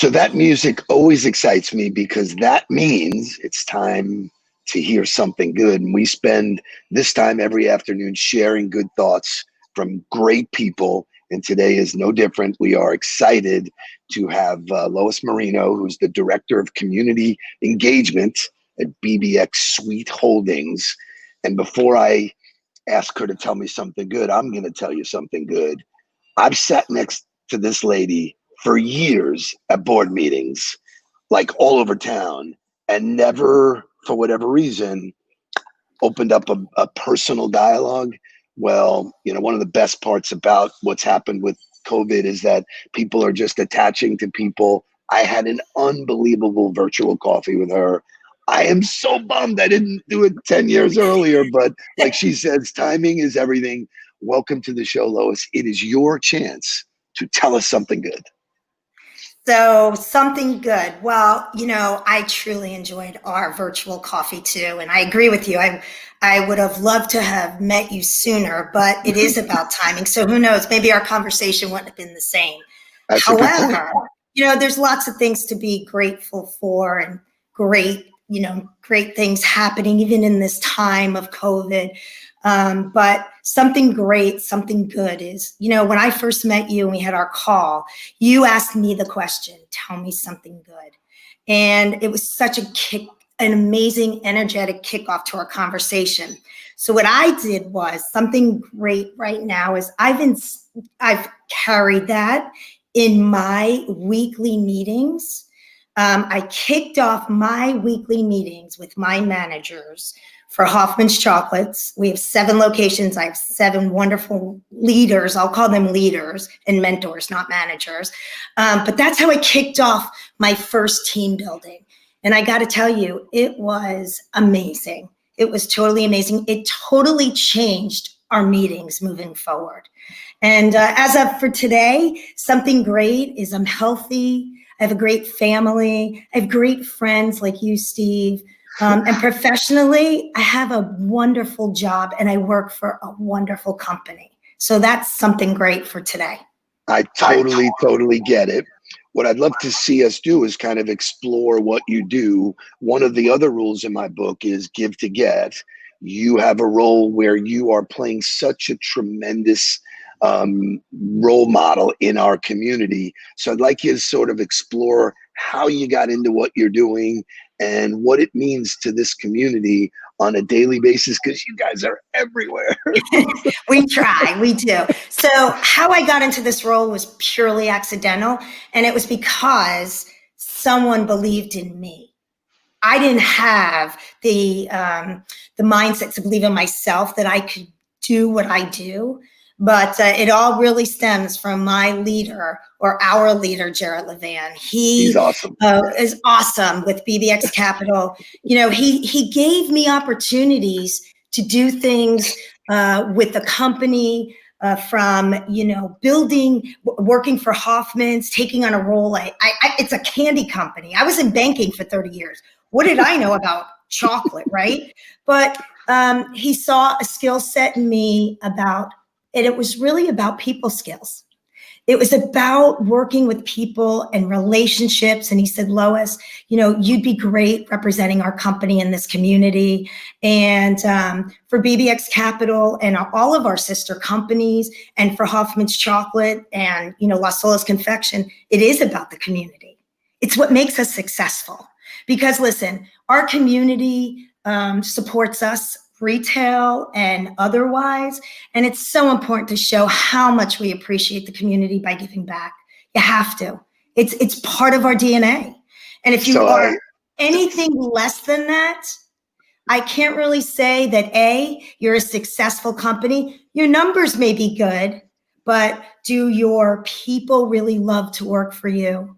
So that music always excites me because that means it's time to hear something good. And we spend this time every afternoon sharing good thoughts from great people. And today is no different. We are excited to have Lois Marino, who's the Director of Community Engagement at BBX Suite Holdings. And before I ask her to tell me something good, I'm going to tell you something good. I've sat next to this lady for years at board meetings, like all over town, and never, for whatever reason, opened up a personal dialogue. Well, you know, one of the best parts about what's happened with COVID is that people are just attaching to people. I had an unbelievable virtual coffee with her. I am so bummed I didn't do it 10 years earlier, but like she says, timing is everything. Welcome to the show, Lois. It is your chance to tell us something good. So something good. Well, you know, I truly enjoyed our virtual coffee too. And I agree with you. I would have loved to have met you sooner, but it is about timing. So who knows, maybe our conversation wouldn't have been the same. That's a good point. However, you know, there's lots of things to be grateful for and great things happening even in this time of COVID. But something great, something good is, you know, when I first met you and we had our call, you asked me the question, tell me something good. And it was such an amazing, energetic kickoff to our conversation. So what I did was something great right now is I've carried that in my weekly meetings. I kicked off my weekly meetings with my managers for Hoffman's Chocolates. We have 7 locations. I have 7 wonderful leaders. I'll call them leaders and mentors, not managers. But that's how I kicked off my first team building. And I got to tell you, it was amazing. It was totally amazing. It totally changed our meetings moving forward. And as of for today, something great is I'm healthy. I have a great family. I have great friends like you, Steve. And professionally, I have a wonderful job and I work for a wonderful company. So that's something great for today. I totally get it. What I'd love to see us do is kind of explore what you do. One of the other rules in my book is give to get. You have a role where you are playing such a tremendous role model in our community. So I'd like you to sort of explore how you got into what you're doing and what it means to this community on a daily basis, because you guys are everywhere. We try, we do. So how I got into this role was purely accidental, and it was because someone believed in me. I didn't have the mindset to believe in myself that I could do what I do. But it all really stems from my leader, or our leader, Jared Levan. He's awesome. Is awesome with BBX Capital. You know, he gave me opportunities to do things with the company, from, you know, working for Hoffman's, taking on a role. It's a candy company. I was in banking for 30 years. What did I know about chocolate, right? But he saw a skill set in me and it was really about people skills. It was about working with people and relationships. And he said, Lois, you know, you'd be great representing our company in this community. And for BBX Capital and all of our sister companies, and for Hoffman's Chocolate and, you know, Las Olas Confection, it is about the community. It's what makes us successful. Because listen, our community supports us, retail and otherwise. And it's so important to show how much we appreciate the community by giving back. You have to. It's part of our DNA. And if you are anything less than that, I can't really say that you're a successful company. Your numbers may be good, but do your people really love to work for you?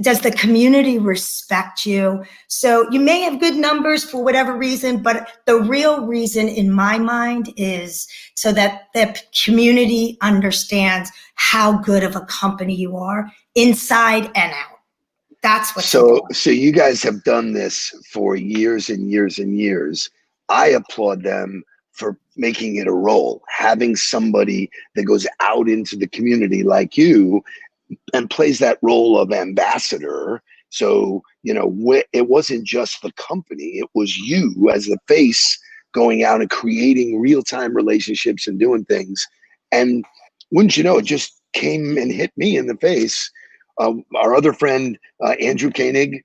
Does the community respect you? So you may have good numbers for whatever reason, but the real reason in my mind is so that the community understands how good of a company you are inside and out. That's what's important. So you guys have done this for years and years and years. I applaud them for making it a role, having somebody that goes out into the community like you and plays that role of ambassador. So, it wasn't just the company, it was you as the face going out and creating real-time relationships and doing things. And wouldn't you know, it just came and hit me in the face. Our other friend, Andrew Koenig,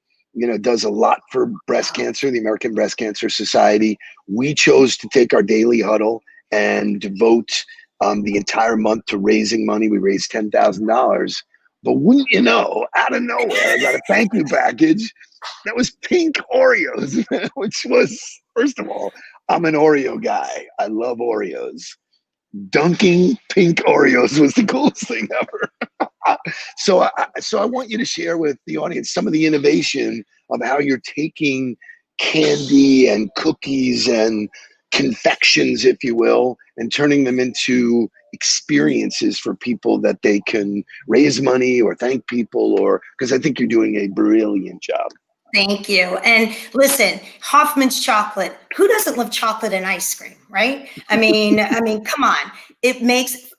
does a lot for breast cancer, the American Breast Cancer Society. We chose to take our daily huddle and devote the entire month to raising money. We raised $10,000. But wouldn't you know, out of nowhere, I got a thank you package that was pink Oreos, which was, first of all, I'm an Oreo guy. I love Oreos. Dunking pink Oreos was the coolest thing ever. So I want you to share with the audience some of the innovation of how you're taking candy and cookies and confections, if you will, and turning them into experiences for people that they can raise money or thank people, or because I think you're doing a brilliant job. Thank you. And listen, Hoffman's chocolate. Who doesn't love chocolate and ice cream, right? I mean, come on.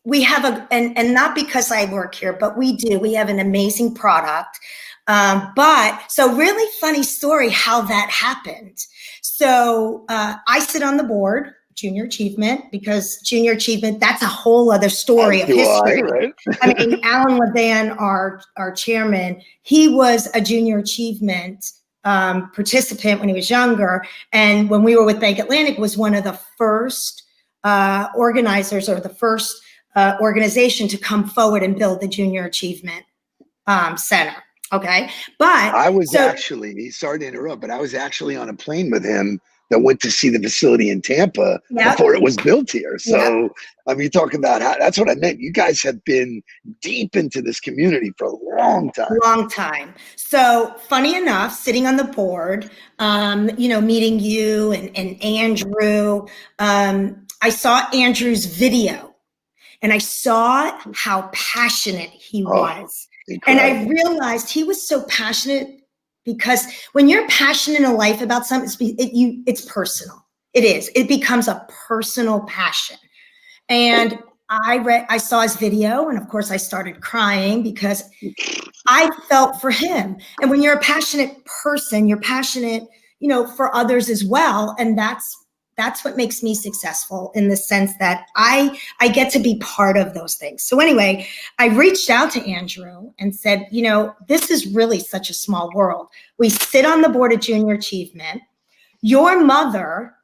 We have and not because I work here, but we do. We have an amazing product. But so really funny story how that happened. So I sit on the board, Junior Achievement, because Junior Achievement, that's a whole other story of history. Right? I mean, Alan Levan, our chairman, he was a Junior Achievement participant when he was younger. And when we were with Bank Atlantic, was one of the first organizers, or the first organization to come forward and build the Junior Achievement Center. Okay. But I was actually, sorry to interrupt, but I was actually on a plane with him that went to see the facility in Tampa before it was built here. So, I mean, talk about that's what I meant. You guys have been deep into this community for a long time. Long time. So funny enough, sitting on the board, meeting you and Andrew, I saw Andrew's video and I saw how passionate he was. Incredible. And I realized he was so passionate, because when you're passionate in life about something, it's personal. It is. It becomes a personal passion. And I saw his video, and of course I started crying because I felt for him. And when you're a passionate person, you're passionate, for others as well. And that's what makes me successful, in the sense that I get to be part of those things. So anyway, I reached out to Andrew and said, this is really such a small world. We sit on the board of Junior Achievement. Your mother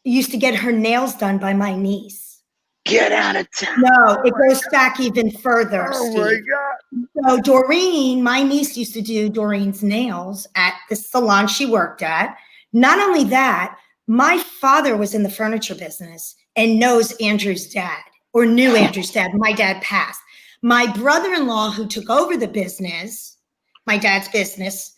used to get her nails done by my niece. Get out of town. No, it goes back even further, Oh Steve. my God. So Doreen, my niece, used to do Doreen's nails at the salon she worked at. Not only that, my father was in the furniture business and knows Andrew's dad, or knew Andrew's dad. My dad passed. My brother-in-law, who took over the business, my dad's business,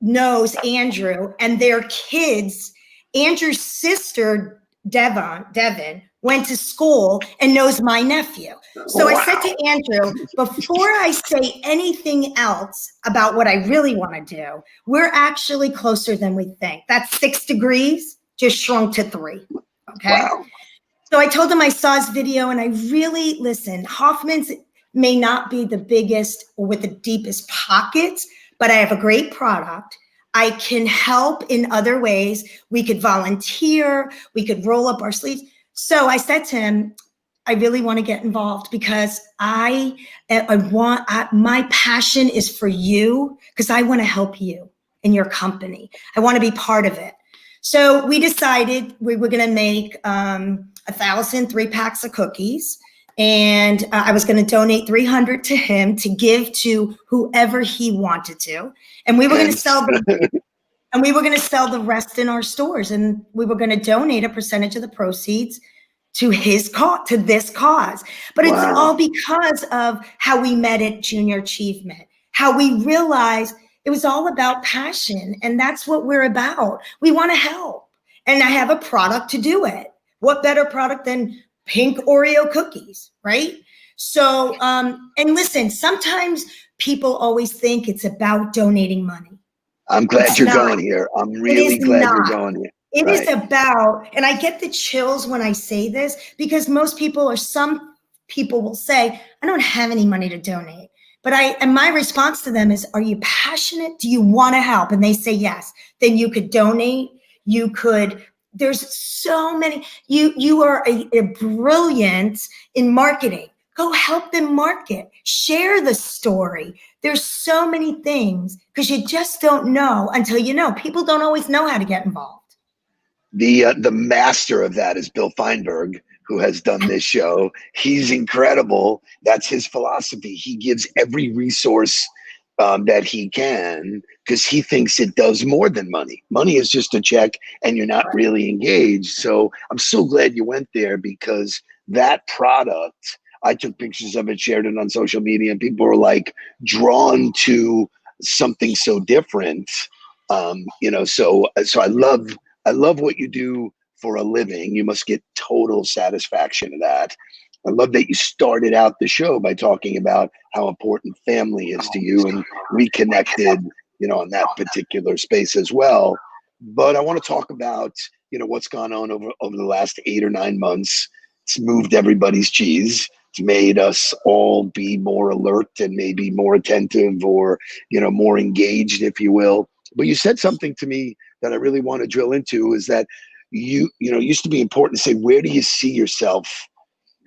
knows Andrew and their kids. Andrew's sister, Devin, went to school and knows my nephew. So I said to Andrew, before I say anything else about what I really want to do, we're actually closer than we think. That 6 degrees just shrunk to 3. Okay. Wow. So I told him I saw his video, and I really listened. Hoffman's may not be the biggest or with the deepest pockets, but I have a great product. I can help in other ways. We could volunteer. We could roll up our sleeves. So I said to him, I really want to get involved, because my passion is for you, because I want to help you in your company. I want to be part of it. So we decided we were going to make 1,000 3-packs of cookies, and I was going to donate 300 to him to give to whoever he wanted to, and we were going to sell them. And we were going to sell the rest in our stores, and we were going to donate a percentage of the proceeds to this cause. But it's all because of how we met at Junior Achievement, how we realized it was all about passion, and that's what we're about. We want to help, and I have a product to do it. What better product than pink Oreo cookies, right? So, and listen, sometimes people always think it's about donating money. I'm glad you're going here. I'm really glad you're going here. It is about, and I get the chills when I say this, because some people will say, I don't have any money to donate. And my response to them is, are you passionate? Do you want to help? And they say yes. Then you could donate. You could, there's so many, you are a brilliant in marketing. Go help them market, share the story. There's so many things because you just don't know until you know. People don't always know how to get involved. The master of that is Bill Feinberg, who has done this show. He's incredible. That's his philosophy. He gives every resource that he can because he thinks it does more than money. Money is just a check and you're not really engaged. So I'm so glad you went there because that product, I took pictures of it, shared it on social media, and people were like drawn to something so different. So I love what you do for a living. You must get total satisfaction of that. I love that you started out the show by talking about how important family is to you, and we connected, on that particular space as well. But I want to talk about, what's gone on over the last 8 or 9 months. It's moved everybody's cheese. It's made us all be more alert and maybe more attentive or, more engaged, if you will. But you said something to me that I really want to drill into is that it used to be important to say, where do you see yourself,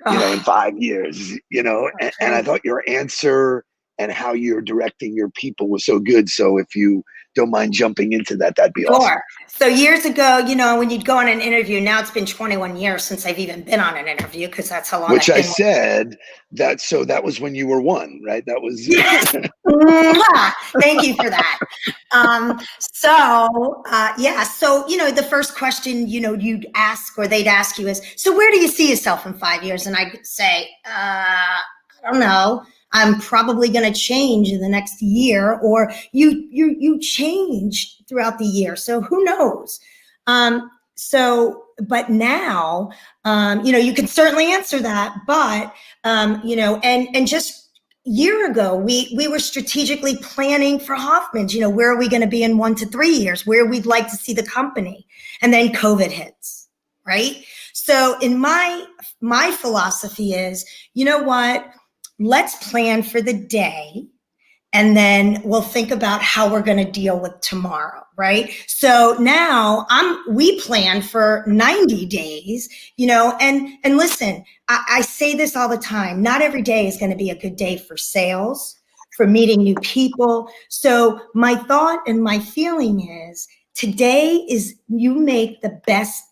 in 5 years, and I thought your answer and how you're directing your people was so good. So if you don't mind jumping into that, that'd be awesome. So years ago, when you'd go on an interview, now it's been 21 years since I've even been on an interview because that's how long. Which I said that. So that was when you were 1, right? That was. Yes. Thank you for that. So, the first question, you'd ask or they'd ask you is, so where do you see yourself in 5 years? And I'd say, I don't know. I'm probably going to change in the next year, or you change throughout the year. So who knows? But now, you can certainly answer that, but, and just year ago, we were strategically planning for Hoffman's, where are we going to be in 1 to 3 years, where we'd like to see the company. And then COVID hits, right? So in my philosophy is, you know what? Let's plan for the day, and then we'll think about how we're going to deal with tomorrow, right? So now we plan for 90 days, and listen, I say this all the time. Not every day is going to be a good day for sales, for meeting new people. So my thought and my feeling is today is you make the best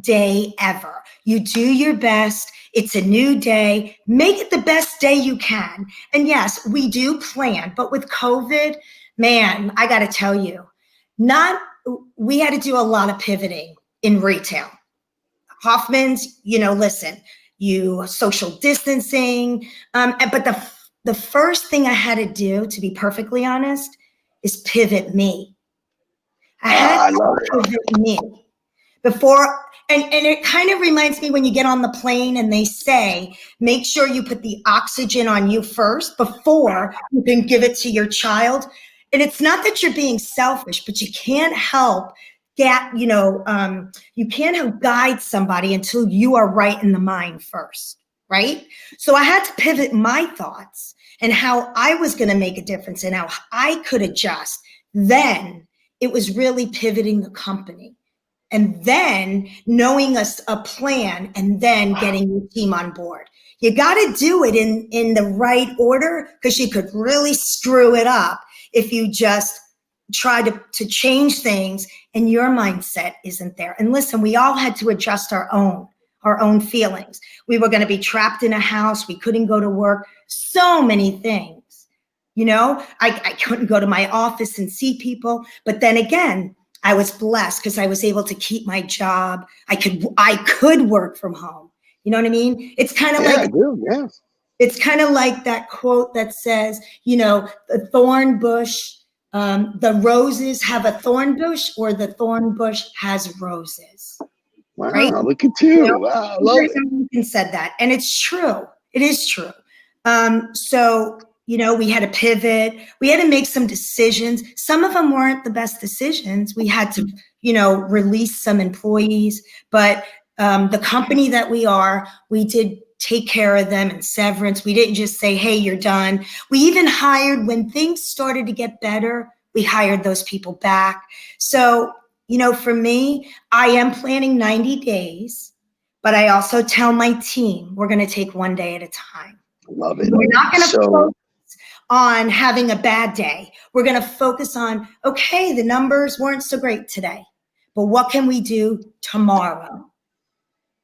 day ever. You do your best. It's a new day. Make it the best day you can. And yes, we do plan, but with COVID, man, I got to tell you, we had to do a lot of pivoting in retail. Hoffman's, listen, you social distancing. But the first thing I had to do, to be perfectly honest, is pivot me. I had to pivot me before. And it kind of reminds me when you get on the plane and they say, make sure you put the oxygen on you first before you can give it to your child. And it's not that you're being selfish, but you can't help you can't help guide somebody until you are right in the mind first, right? So I had to pivot my thoughts and how I was going to make a difference and how I could adjust. Then it was really pivoting the company. And then knowing a plan and then getting your team on board. You got to do it in the right order because you could really screw it up if you just try to change things and your mindset isn't there. And listen, we all had to adjust our own feelings. We were going to be trapped in a house. We couldn't go to work. So many things, I couldn't go to my office and see people. But then again, I was blessed because I was able to keep my job. I could work from home. You know what I mean? It's kind of It's kind of like that quote that says, the thorn bush, the roses have a thorn bush, or the thorn bush has roses. Wow, right? Look at you. Wow, I love it. Said that, and it's true. It is true. So we had to pivot. We had to make some decisions. Some of them weren't the best decisions. We had to, release some employees. But the company that we did take care of them and severance. We didn't just say, hey, you're done. We even hired, when things started to get better, we hired those people back. So, for me, I am planning 90 days, but I also tell my team, we're going to take one day at a time. Love it. We're not going to focus on having a bad day. We're going to focus on, okay, the numbers weren't so great today, but what can we do tomorrow?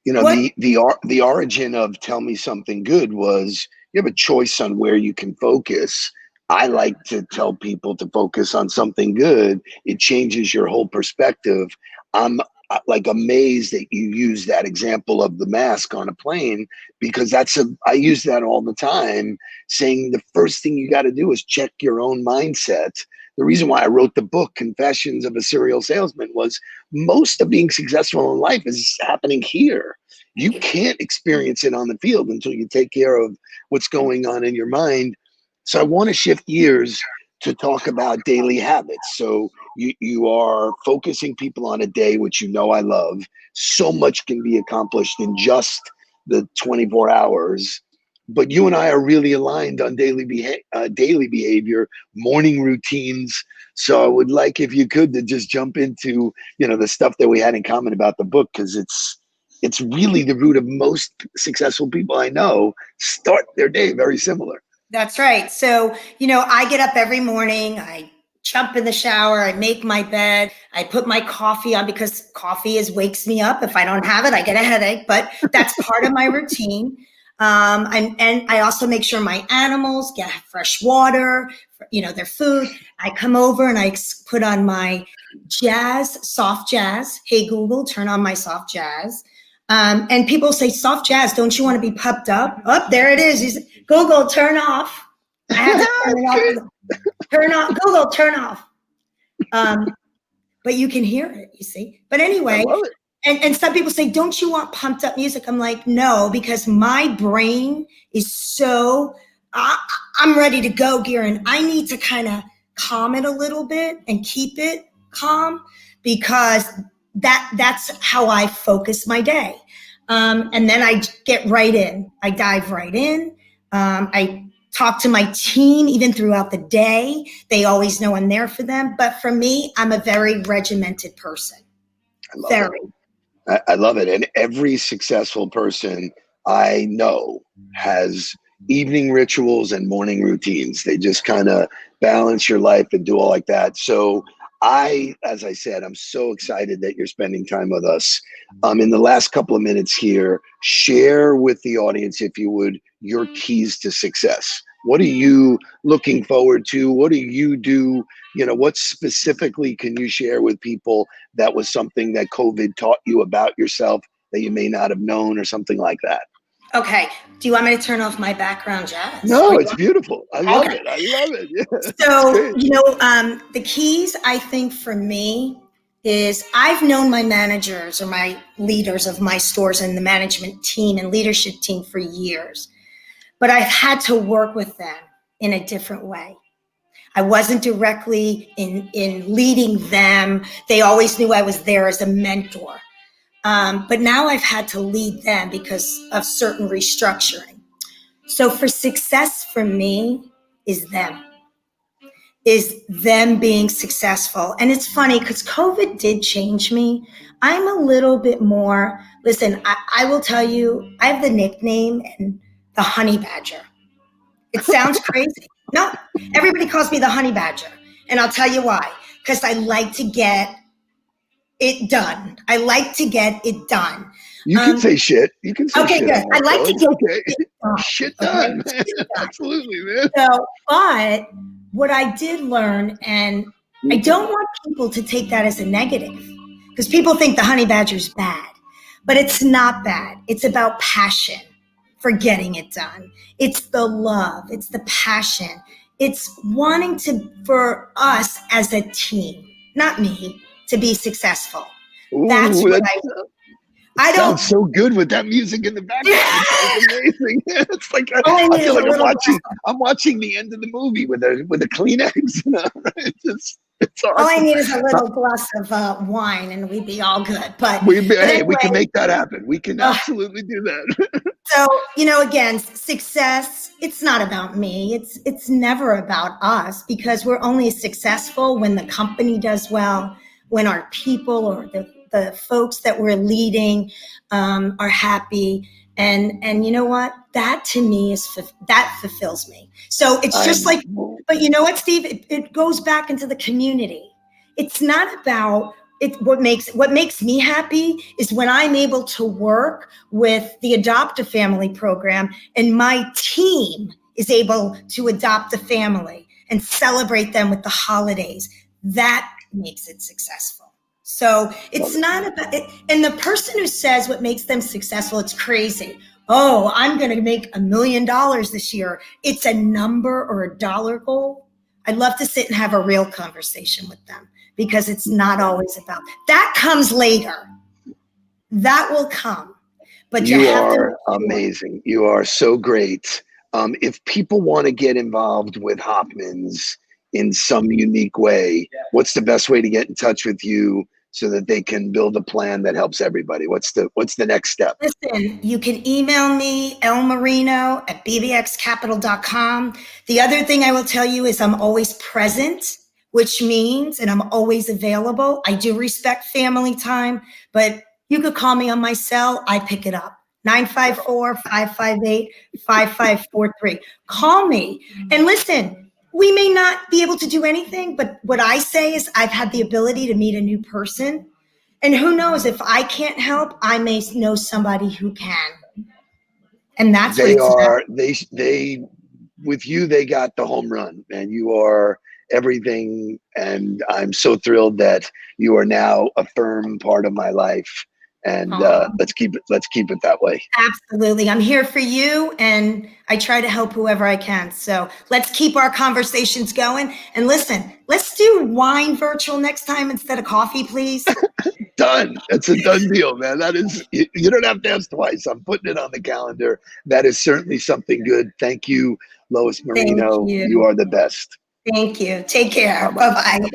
The origin of Tell Me Something Good was you have a choice on where you can focus. I like to tell people to focus on something good. It changes your whole perspective. I'm like amazed that you use that example of the mask on a plane, because I use that all the time, saying the first thing you got to do is check your own mindset. The reason why I wrote the book, Confessions of a Serial Salesman, was most of being successful in life is happening here. You can't experience it on the field until you take care of what's going on in your mind. So I want to shift gears to talk about daily habits. So you are focusing people on a day, which I love. So much can be accomplished in just the 24 hours. But you and I are really aligned on daily behavior, morning routines. So I would like, if you could, to just jump into the stuff that we had in common about the book, because it's really the root of most successful people I know start their day very similar. That's right. So, I get up every morning, I jump in the shower, I make my bed, I put my coffee on, because coffee wakes me up. If I don't have it, I get a headache, but that's part of my routine. And I also make sure my animals get fresh water, their food. I come over and I put on my soft jazz. Hey, Google, turn on my soft jazz. And people say, soft jazz, don't you want to be pumped up? Oh, there it is. Google, turn off. I had to turn it off. Turn off. Google, turn off. But you can hear it, you see. But anyway, and some people say, don't you want pumped up music? I'm like, no, because my brain is so, I'm ready to go, Garen. I need to kind of calm it a little bit and keep it calm, because that's how I focus my day. And then I get right in. I dive right in. I talk to my team even throughout the day. They always know I'm there for them. But for me, I'm a very regimented person. I love it. And every successful person I know has evening rituals and morning routines. They just kind of balance your life and do all like that. So as I said, I'm so excited that you're spending time with us. In the last couple of minutes here, share with the audience, if you would, your keys to success. What are you looking forward to? What do you do? What specifically can you share with people that was something that COVID taught you about yourself that you may not have known, or something like that? Okay. Do you want me to turn off my background jazz? No, it's beautiful. I love it. I love it. Yeah, so, the keys, I think, for me is I've known my managers or my leaders of my stores and the management team and leadership team for years, but I've had to work with them in a different way. I wasn't directly in leading them. They always knew I was there as a mentor. But now I've had to lead them because of certain restructuring. So for success for me is them being successful. And it's funny because COVID did change me. I'm a little bit more, listen, I will tell you, I have the nickname and the honey badger. It sounds crazy. No, everybody calls me the honey badger. And I'll tell you why. Because I like to get it done. I like to get it done. You can say shit. You can say okay, shit. Good. I like to get it done. Shit done. Okay? Shit done. Absolutely, man. So, but what I did learn, and I don't want people to take that as a negative, because people think the honey badger is bad, but it's not bad. It's about passion for getting it done. It's the love. It's the passion. It's wanting for us as a team, not me, to be successful. That's what I don't. Sounds so good with that music in the background. It's amazing. It's like I feel like I'm watching the end of the movie with a Kleenex. It's awesome. All I need is a little glass of wine, and we'd be all good. But hey, we can make that happen. We can absolutely do that. So, again, success, it's not about me. It's never about us, because we're only successful when the company does well, when our people or the folks that we're leading are happy. And you know what? That to me that fulfills me. So it's just like, but you know what, Steve? It goes back into the community. It's not about it. What makes me happy is when I'm able to work with the Adopt a Family program, and my team is able to adopt a family and celebrate them with the holidays. That makes it successful. So it's not about it. And the person who says what makes them successful, it's crazy. Oh, I'm going to make $1 million this year. It's a number or a dollar goal. I'd love to sit and have a real conversation with them, because it's not always about that. Comes later. That will come. But you are amazing. You are so great. If people want to get involved with Hoffman's in some unique way, what's the best way to get in touch with you so that they can build a plan that helps everybody? What's the next step? Listen, you can email me, lmarino@bbxcapital.com. The other thing I will tell you is I'm always present, which means, and I'm always available. I do respect family time, but you could call me on my cell. I pick it up. 954-558-5543. Call me. And listen, we may not be able to do anything, but what I say is I've had the ability to meet a new person. And who knows, if I can't help, I may know somebody who can. And that's what it's about. They with you, they got the home run, and you are everything. And I'm so thrilled that you are now a firm part of my life. And let's keep it that way. Absolutely. I'm here for you, and I try to help whoever I can. So let's keep our conversations going. And listen, let's do wine virtual next time instead of coffee, please. Done. It's a done deal, man. That is, you don't have to ask twice. I'm putting it on the calendar. That is certainly something good. Thank you, Lois Marino. You are the best. Thank you. Take care. Bye-bye.